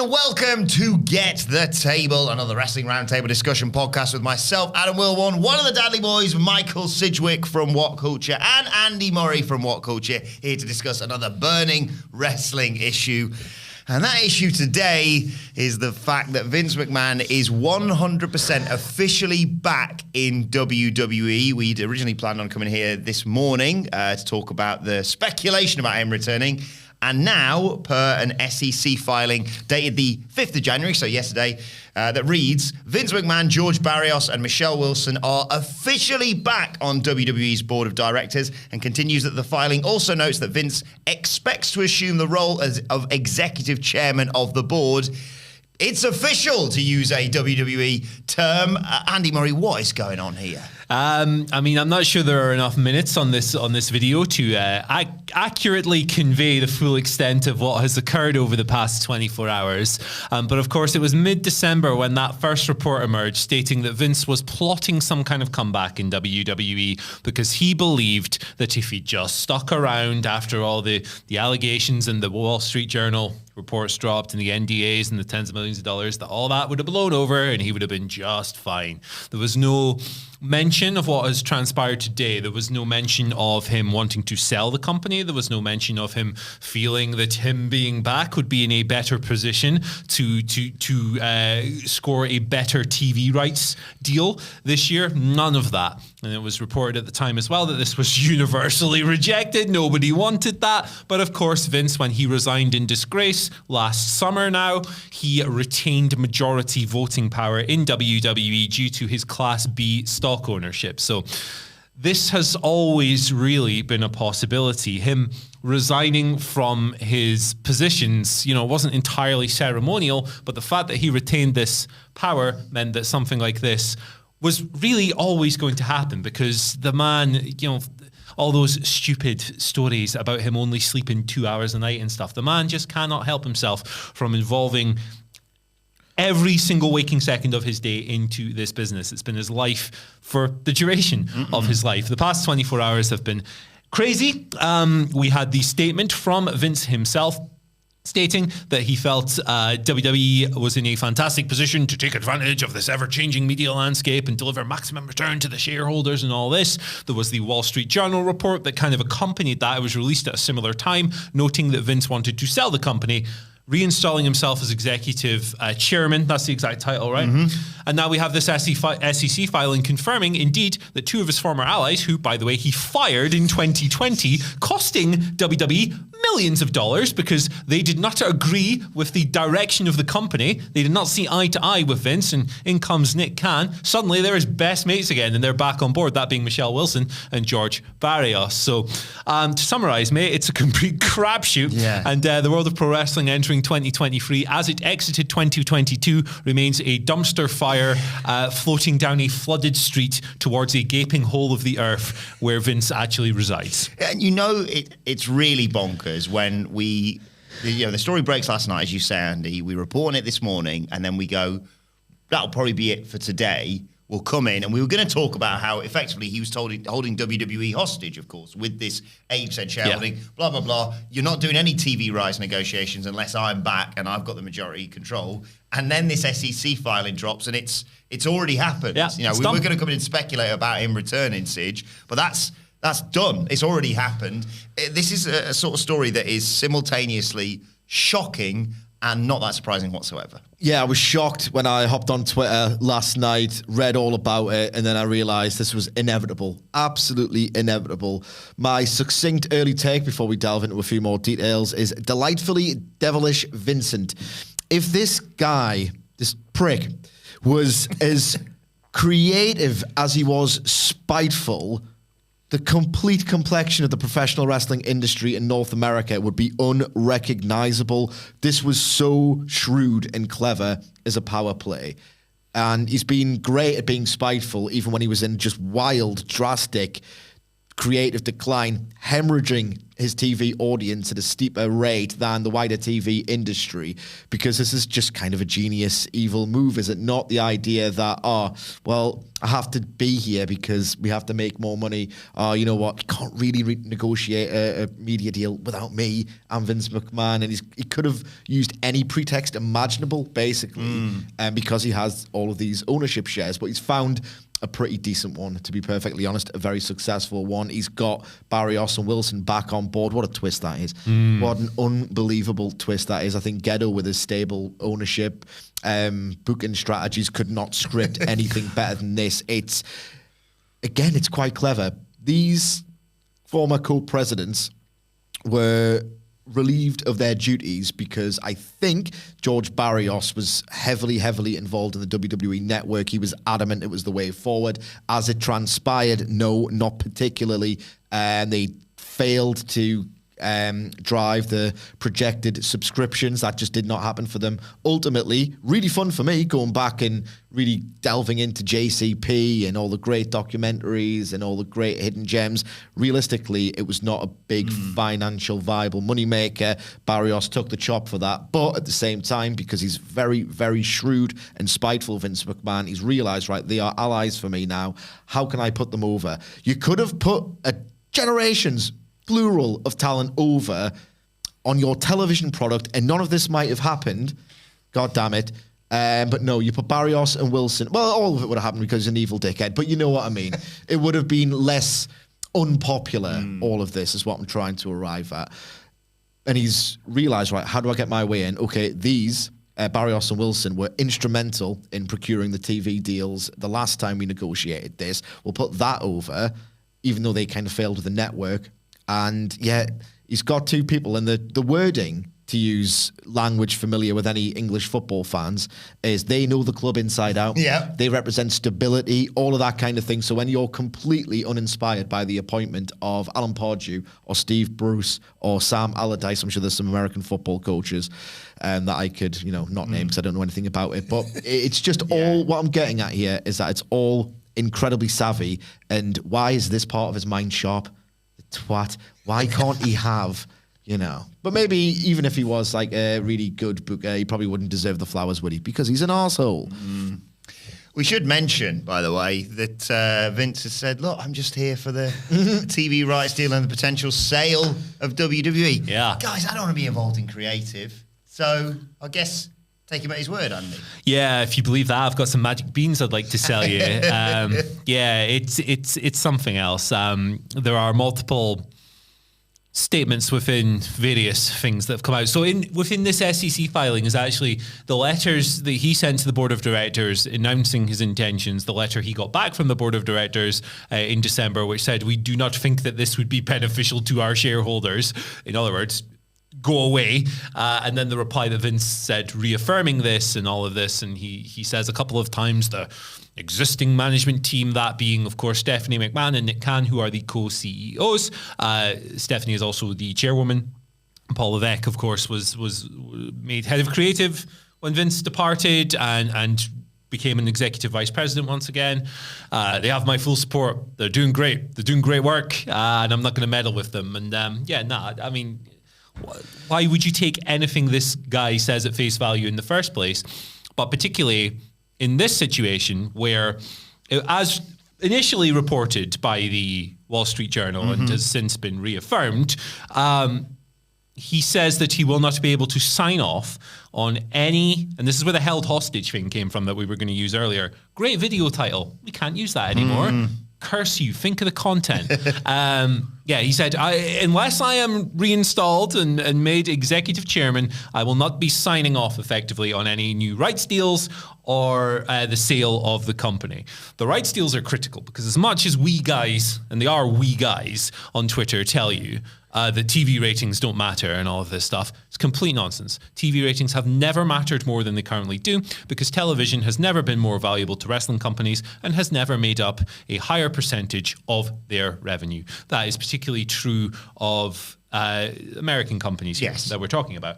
and welcome to Get the Table, another Wrestling Roundtable discussion podcast with myself, Adam Wilborn, one of the Dudley Boys, Michael Sidgwick from WhatCulture, and Andy Murray from WhatCulture, here to discuss another burning wrestling issue. And that issue today is the fact that Vince McMahon is 100% officially back in WWE. We'd originally planned on coming here this morning to talk about the speculation about him returning. And now, per an SEC filing dated the 5th of January, so yesterday, that reads, Vince McMahon, George Barrios, and Michelle Wilson are officially back on WWE's board of directors, and continues that the filing also notes that Vince expects to assume the role of executive chairman of the board. It's official, to use a WWE term. Andy Murray, what is going on here? I mean, I'm not sure there are enough minutes on this video to accurately convey the full extent of what has occurred over the past 24 hours. But of course, it was mid-December when that first report emerged stating that Vince was plotting some kind of comeback in WWE because he believed that if he just stuck around after all the allegations and the Wall Street Journal reports dropped and the NDAs and the tens of millions of dollars, that all that would have blown over and he would have been just fine. There was no mention of what has transpired today. There was no mention of him wanting to sell the company. There was no mention of him feeling that him being back would be in a better position to score a better TV rights deal this year. None of that. And it was reported at the time as well that this was universally rejected. Nobody wanted that. But of course, Vince, when he resigned in disgrace last summer now, he retained majority voting power in WWE due to his Class B stock ownership. So this has always really been a possibility. Him resigning from his positions, wasn't entirely ceremonial, but the fact that he retained this power meant that something like this was really always going to happen because the man, all those stupid stories about him only sleeping 2 hours a night and stuff, the man just cannot help himself from involving every single waking second of his day into this business. It's been his life for the duration of his life. The past 24 hours have been crazy. We had the statement from Vince himself stating that he felt WWE was in a fantastic position to take advantage of this ever-changing media landscape and deliver maximum return to the shareholders and all this. There was the Wall Street Journal report that kind of accompanied that. It was released at a similar time, noting that Vince wanted to sell the company, reinstalling himself as executive chairman. That's the exact title, right? And now we have this SEC filing confirming, indeed, that two of his former allies, who, by the way, he fired in 2020, costing WWE millions of dollars because they did not agree with the direction of the company. They did not see eye to eye with Vince, and in comes Nick Khan. Suddenly, they're his best mates again, and they're back on board, that being Michelle Wilson and George Barrios. So, to summarize, mate, it's a complete crapshoot. Yeah. And the world of pro wrestling entering 2023, as it exited 2022, remains a dumpster fire floating down a flooded street towards a gaping hole of the earth where Vince actually resides. And it's really bonkers when the story breaks last night, as you say, Andy. We report on it this morning, and then we go, that'll probably be it for today. We'll come in, and we were going to talk about how effectively he was holding WWE hostage, of course, with this 8% shareholding, blah, blah, blah. You're not doing any TV rights negotiations unless I'm back and I've got the majority control. And then this SEC filing drops, and it's already happened. Yeah, we're going to come in and speculate about him returning, Sidge, but that's done. It's already happened. This is a sort of story that is simultaneously shocking and not that surprising whatsoever. Yeah, I was shocked when I hopped on Twitter last night, read all about it, and then I realised this was inevitable. Absolutely inevitable. My succinct early take before we delve into a few more details is delightfully devilish Vincent. If this guy, this prick, was as creative as he was spiteful, the complete complexion of the professional wrestling industry in North America would be unrecognizable. This was so shrewd and clever as a power play. And he's been great at being spiteful, even when he was in just wild, drastic, creative decline, hemorrhaging his TV audience at a steeper rate than the wider TV industry, because this is just kind of a genius evil move, is it not? The idea that, I have to be here because we have to make more money. You know what? You can't really negotiate a media deal without me. I'm Vince McMahon, and he could have used any pretext imaginable, basically, because he has all of these ownership shares, but he's found a pretty decent one, to be perfectly honest, a very successful one. He's got Barrios and Wilson back on board. What a twist that is. What an unbelievable twist that is. I think Ghetto, with his stable ownership, booking strategies, could not script anything better than this. It's quite clever. These former co-presidents were relieved of their duties because I think George Barrios was heavily involved in the WWE network. He was adamant it was the way forward. As it transpired, no, not particularly. And they failed to drive the projected subscriptions. That just did not happen for them. Ultimately, really fun for me going back and really delving into JCP and all the great documentaries and all the great hidden gems. Realistically, it was not a big financial viable moneymaker. Barrios took the chop for that. But at the same time, because he's very shrewd and spiteful, Vince McMahon, he's realized, right, they are allies for me now. How can I put them over? You could have put a generations plural of talent over on your television product, and none of this might have happened. God damn it. But no, you put Barrios and Wilson. Well, all of it would have happened because he's an evil dickhead, but you know what I mean. It would have been less unpopular, all of this is what I'm trying to arrive at. And he's realized, right, how do I get my way in? Okay, these, Barrios and Wilson, were instrumental in procuring the TV deals the last time we negotiated this. We'll put that over, even though they kind of failed with the network. And yeah, he's got two people, and the wording, to use language familiar with any English football fans, is they know the club inside out. Yeah. They represent stability, all of that kind of thing. So when you're completely uninspired by the appointment of Alan Pardew or Steve Bruce or Sam Allardyce, I'm sure there's some American football coaches that I could, not name because I don't know anything about it. But it's just all, what I'm getting at here is that it's all incredibly savvy. And why is this part of his mind sharp? Twat. Why can't he have, But maybe even if he was like a really good booker, he probably wouldn't deserve the flowers, would he? Because he's an arsehole. We should mention, by the way, that Vince has said, look, I'm just here for the TV rights deal and the potential sale of WWE. Yeah. Guys, I don't want to be involved in creative. So I guess take him at his word, Andy. Yeah, if you believe that, I've got some magic beans I'd like to sell you. It's something else. There are multiple statements within various things that have come out. So within this SEC filing is actually the letters that he sent to the board of directors announcing his intentions, the letter he got back from the board of directors in December, which said, we do not think that this would be beneficial to our shareholders. In other words, go away. And then the reply that Vince said, reaffirming this and all of this. And he says a couple of times the existing management team, that being, of course, Stephanie McMahon and Nick Khan, who are the co-CEOs. Stephanie is also the chairwoman. Paul Levesque, of course, was made head of creative when Vince departed and became an executive vice president once again. They have my full support. They're doing great. They're doing great work. And I'm not going to meddle with them. And I mean, why would you take anything this guy says at face value in the first place? But particularly in this situation where, as initially reported by the Wall Street Journal and has since been reaffirmed, he says that he will not be able to sign off on any, and this is where the held hostage thing came from that we were going to use earlier. Great video title. We can't use that anymore. Curse you. Think of the content. He said, unless I am reinstalled and made executive chairman, I will not be signing off effectively on any new rights deals or the sale of the company. The rights deals are critical because as much as we guys, and they are we guys on Twitter, tell you that TV ratings don't matter and all of this stuff, it's complete nonsense. TV ratings have never mattered more than they currently do because television has never been more valuable to wrestling companies and has never made up a higher percentage of their revenue. That is particularly true of American companies yes. that we're talking about.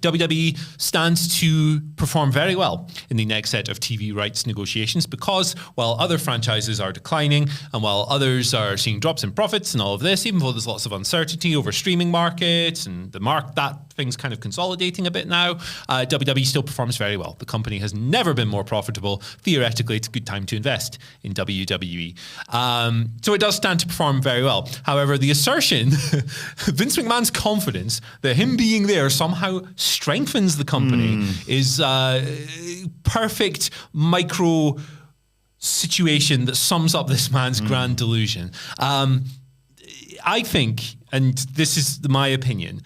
WWE stands to perform very well in the next set of TV rights negotiations because while other franchises are declining and while others are seeing drops in profits and all of this, even though there's lots of uncertainty over streaming markets and that thing's kind of consolidating a bit now, WWE still performs very well. The company has never been more profitable. Theoretically, it's a good time to invest in WWE. So it does stand to perform very well. However, the assertion, Vince McMahon's confidence that him being there somehow strengthens the company is perfect micro situation that sums up this man's grand delusion. I think, and this is my opinion,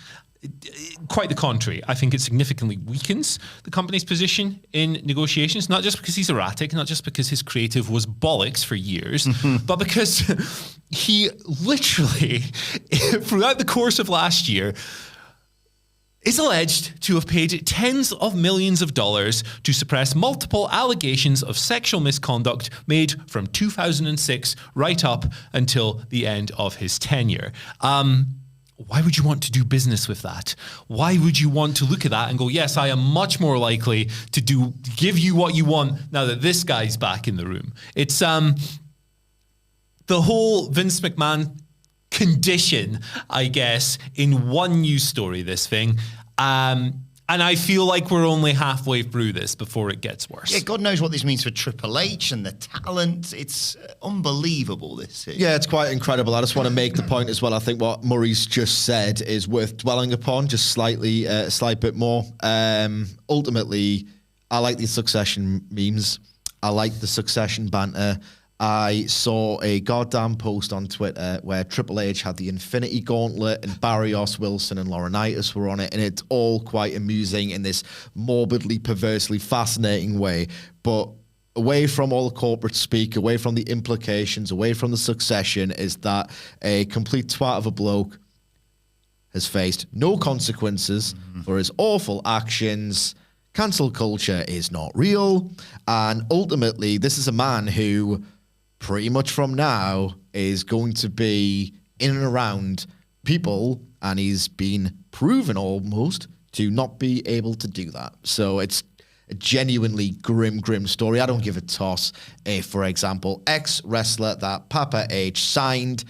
quite the contrary. I think it significantly weakens the company's position in negotiations, not just because he's erratic, not just because his creative was bollocks for years, but because he literally, throughout the course of last year, is alleged to have paid tens of millions of dollars to suppress multiple allegations of sexual misconduct made from 2006 right up until the end of his tenure. Why would you want to do business with that? Why would you want to look at that and go, yes, I am much more likely to give you what you want now that this guy's back in the room? It's the whole Vince McMahon condition, I guess, in one news story, this thing. And I feel like we're only halfway through this before it gets worse. Yeah, God knows what this means for Triple H and the talent. It's unbelievable, this is. Yeah, it's quite incredible. I just want to make the point as well. I think what Murray's just said is worth dwelling upon just slightly, a slight bit more. Ultimately, I like the Succession memes. I like the Succession banter. I saw a goddamn post on Twitter where Triple H had the Infinity Gauntlet and Barrios, Wilson and Laurinaitis were on it, and it's all quite amusing in this morbidly, perversely fascinating way. But away from all the corporate speak, away from the implications, away from the succession, is that a complete twat of a bloke has faced no consequences for his awful actions. Cancel culture is not real. And ultimately, this is a man who pretty much from now is going to be in and around people, and he's been proven almost to not be able to do that. So it's a genuinely grim story. I don't give a toss if, for example, ex-wrestler that Papa H signed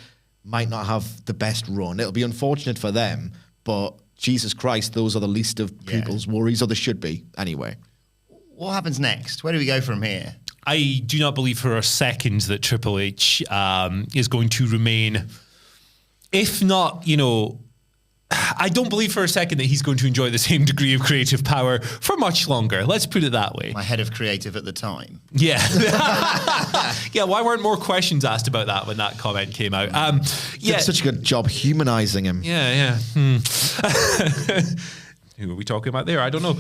might not have the best run. It'll be unfortunate for them, but Jesus Christ, those are the least of people's worries, or they should be anyway. What happens next? Where do we go from here? I do not believe for a second that Triple H is going to remain, if not, I don't believe for a second that he's going to enjoy the same degree of creative power for much longer. Let's put it that way. My head of creative at the time. Yeah. Yeah, why weren't more questions asked about that when that comment came out? Did such a good job humanizing him. Yeah. Who are we talking about there? I don't know.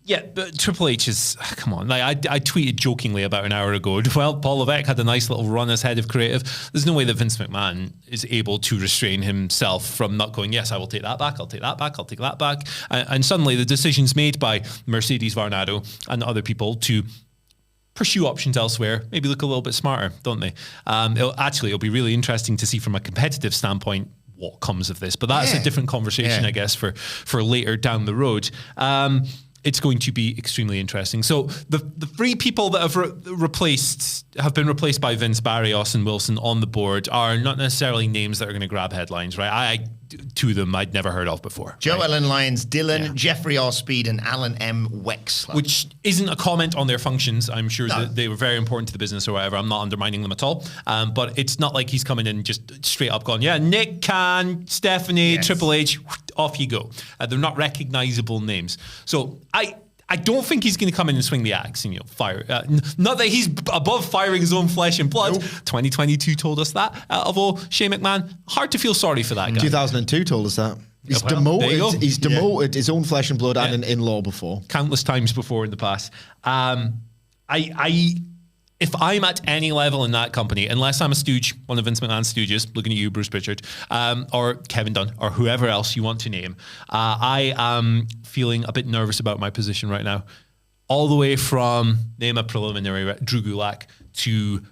Yeah, but Triple H is, come on. Like I tweeted jokingly about an hour ago, well, Paul Levesque had a nice little run as head of creative. There's no way that Vince McMahon is able to restrain himself from not going, yes, I will take that back, I'll take that back, I'll take that back. And suddenly the decisions made by Mercedes Varnado and other people to pursue options elsewhere maybe look a little bit smarter, don't they? It'll be really interesting to see from a competitive standpoint what comes of this. But that's a different conversation, I guess, for later down the road. It's going to be extremely interesting. So the three people that have been replaced by Vince, Barrios and Wilson on the board are not necessarily names that are going to grab headlines, right? Two of them I'd never heard of before. Joe Ellen Lyons Dillon, Jeffrey R. Speed, and Alan M. Wexler. Which isn't a comment on their functions. I'm sure that they were very important to the business or whatever. I'm not undermining them at all. But it's not like he's coming in just straight up going, Nick Khan, Stephanie, Triple H, off you go. They're not recognizable names. So I don't think he's going to come in and swing the axe and fire. Not that he's above firing his own flesh and blood. Nope. 2022 told us that. Although Shane McMahon, hard to feel sorry for that guy. 2002 told us that. He's demoted. He's demoted his own flesh and blood and an in-law before. Countless times before in the past. If I'm at any level in that company, unless I'm a stooge, one of Vince McMahon's stooges, looking at you, Bruce Pritchard, or Kevin Dunn, or whoever else you want to name, I am feeling a bit nervous about my position right now. All the way from, name a preliminary, Drew Gulak to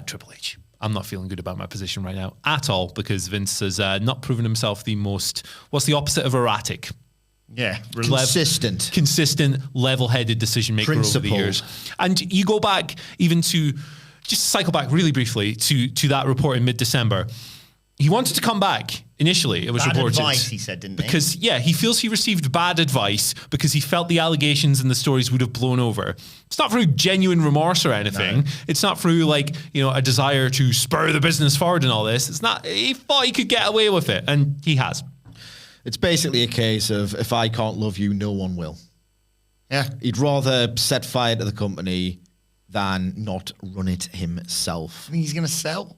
Triple H. I'm not feeling good about my position right now at all because Vince has not proven himself the most, what's the opposite of erratic? Yeah, consistent, level-headed decision maker over the years. And you go back even to, just cycle back really briefly to that report in mid-December. He wanted to come back initially. It was reported. Bad advice, he said, didn't he? Because, he feels he received bad advice because he felt the allegations and the stories would have blown over. It's not through genuine remorse or anything. No. It's not through a desire to spur the business forward and all this. It's not. He thought he could get away with it, and he has. It's basically a case of, if I can't love you, no one will. Yeah. He'd rather set fire to the company than not run it himself. I think he's going to sell.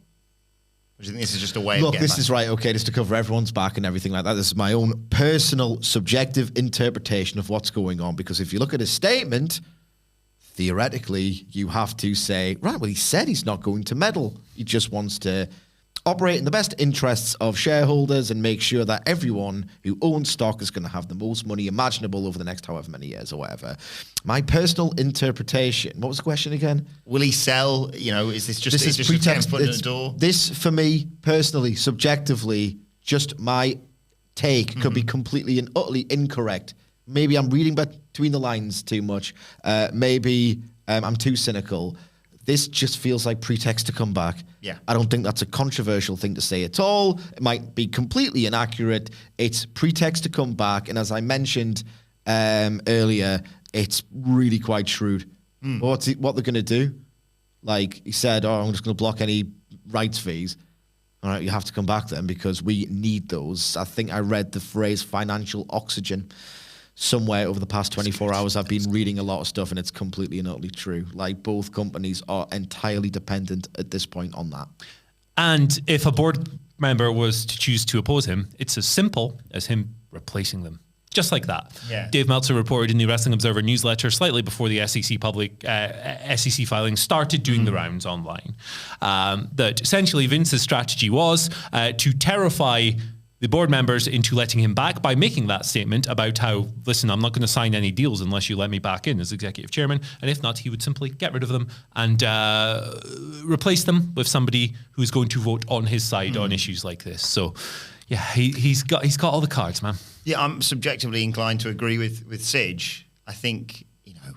Or do you think this is just a way of Look, getting this back? is right, okay, just to cover everyone's back and everything like that. This is my own personal, subjective interpretation of what's going on. Because if you look at his statement, theoretically, you have to say, right, well, he said he's not going to meddle. He just wants to operate in the best interests of shareholders and make sure that everyone who owns stock is going to have the most money imaginable over the next however many years or whatever. My personal interpretation, what was the question again? Will he sell? Is this just, this is just pretext, a foot in the door? This, for me, personally, subjectively, just my take could be completely and utterly incorrect. Maybe I'm reading between the lines too much. Maybe I'm too cynical. This just feels like pretext to come back. Yeah. I don't think that's a controversial thing to say at all. It might be completely inaccurate. It's pretext to come back. And as I mentioned earlier, it's really quite shrewd. What they're going to do? Like he said, I'm just going to block any rights fees. All right, you have to come back then because we need those. I think I read the phrase financial oxygen somewhere over the past 24 hours. I've been reading a lot of stuff and it's completely and utterly true. Like, both companies are entirely dependent at this point on that. And if a board member was to choose to oppose him, it's as simple as him replacing them. Just like that. Yeah. Dave Meltzer reported in the Wrestling Observer newsletter slightly before the SEC SEC filing started doing the rounds online, that essentially Vince's strategy was to terrify the board members into letting him back by making that statement about how, listen, I'm not going to sign any deals unless you let me back in as executive chairman. And if not, he would simply get rid of them and replace them with somebody who's going to vote on his side on issues like this. So, yeah, he's got all the cards, man. Yeah, I'm subjectively inclined to agree with Sige. I think,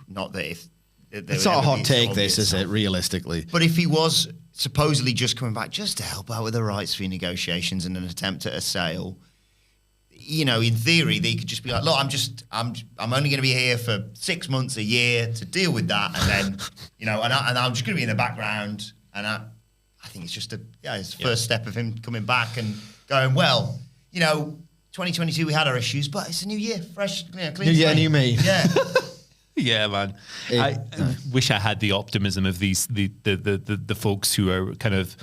not that if... It's not a hot take, this, is it, realistically? But if he was supposedly just coming back just to help out with the rights fee negotiations and an attempt at a sale, in theory, they could just be like, look, I'm only going to be here for 6 months, a year to deal with that. And then, and I'm just going to be in the background. And I think it's just it's the first step of him coming back and going, well, 2022, we had our issues, but it's a new year, fresh, clean New year, new me. Yeah. Yeah, man. I wish I had the optimism of the folks who are kind of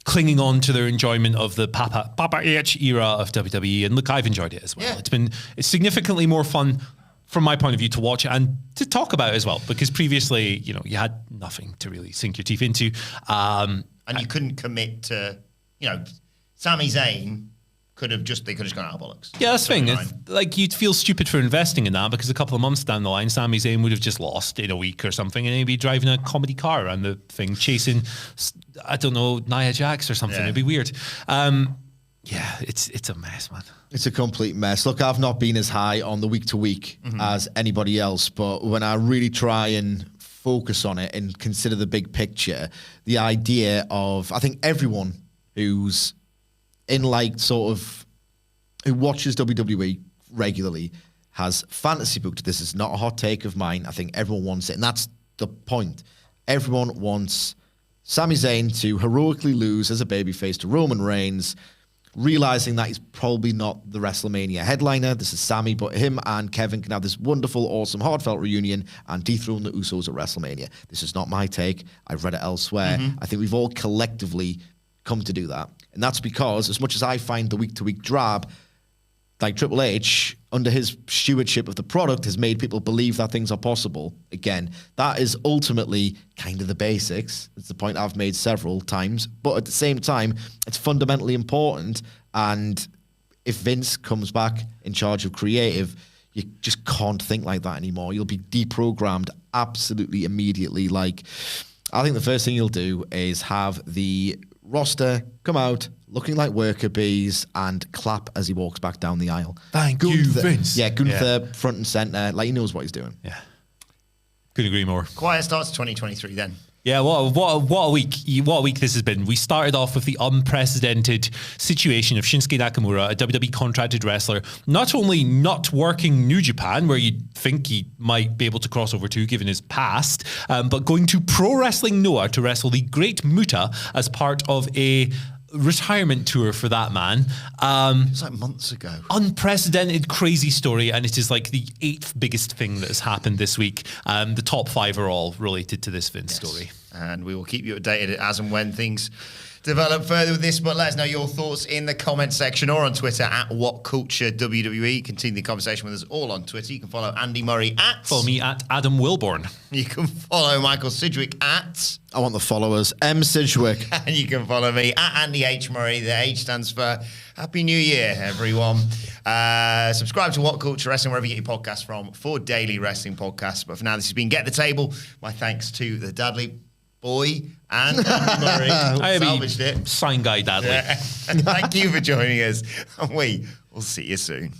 clinging on to their enjoyment of the Papa H era of WWE. And look, I've enjoyed it as well. Yeah. It's significantly more fun from my point of view to watch it and to talk about as well, because previously, you had nothing to really sink your teeth into. And you couldn't commit to, Sami Zayn they could have just gone out of bollocks. Yeah, that's the thing. Like, you'd feel stupid for investing in that because a couple of months down the line, Sami Zayn would have just lost in a week or something, and he'd be driving a comedy car around the thing, chasing, I don't know, Nia Jax or something. It'd be weird. It's a mess, man. It's a complete mess. Look, I've not been as high on the week to week as anybody else, but when I really try and focus on it and consider the big picture, the idea of, I think everyone who's in who watches WWE regularly has fantasy booked. This is not a hot take of mine. I think everyone wants it, and that's the point. Everyone wants Sami Zayn to heroically lose as a babyface to Roman Reigns, realizing that he's probably not the WrestleMania headliner. This is Sami, but him and Kevin can have this wonderful, awesome, heartfelt reunion and dethrone the Usos at WrestleMania. This is not my take. I've read it elsewhere. I think we've all collectively come to do that. And that's because, as much as I find the week-to-week drab, like Triple H, under his stewardship of the product, has made people believe that things are possible. Again, that is ultimately kind of the basics. It's the point I've made several times. But at the same time, it's fundamentally important. And if Vince comes back in charge of creative, you just can't think like that anymore. You'll be deprogrammed absolutely immediately. Like, I think the first thing you'll do is have the roster come out looking like worker bees, and clap as he walks back down the aisle. Thank you, Vince. Yeah, Gunther front and centre, like he knows what he's doing. Yeah. Couldn't agree more. Quiet start to 2023 then. Yeah, what a week. What a week this has been. We started off with the unprecedented situation of Shinsuke Nakamura, a WWE contracted wrestler, not only not working New Japan, where you'd think he might be able to cross over to given his past, but going to Pro Wrestling Noah to wrestle the Great Muta as part of a retirement tour for that man. It was like months ago. Unprecedented, crazy story, and it is like the 8th biggest thing that has happened this week. The top 5 are all related to this Vince story. And we will keep you updated as and when things develop further with this, but let us know your thoughts in the comment section or on Twitter at WhatCultureWWE. Continue the conversation with us all on Twitter. You can follow Andy Murray at... Follow me at Adam Wilborn. You can follow Michael Sidgwick at... I want the followers. M. Sidgwick. And you can follow me at Andy H. Murray. The H stands for Happy New Year, everyone. Subscribe to What Culture Wrestling wherever you get your podcasts from for daily wrestling podcasts. But for now, this has been Get the Table. My thanks to the Dudley boy and Andy Murray. Salvaged it. Sign guy Dadley. Yeah. Thank you for joining us. And we will see you soon.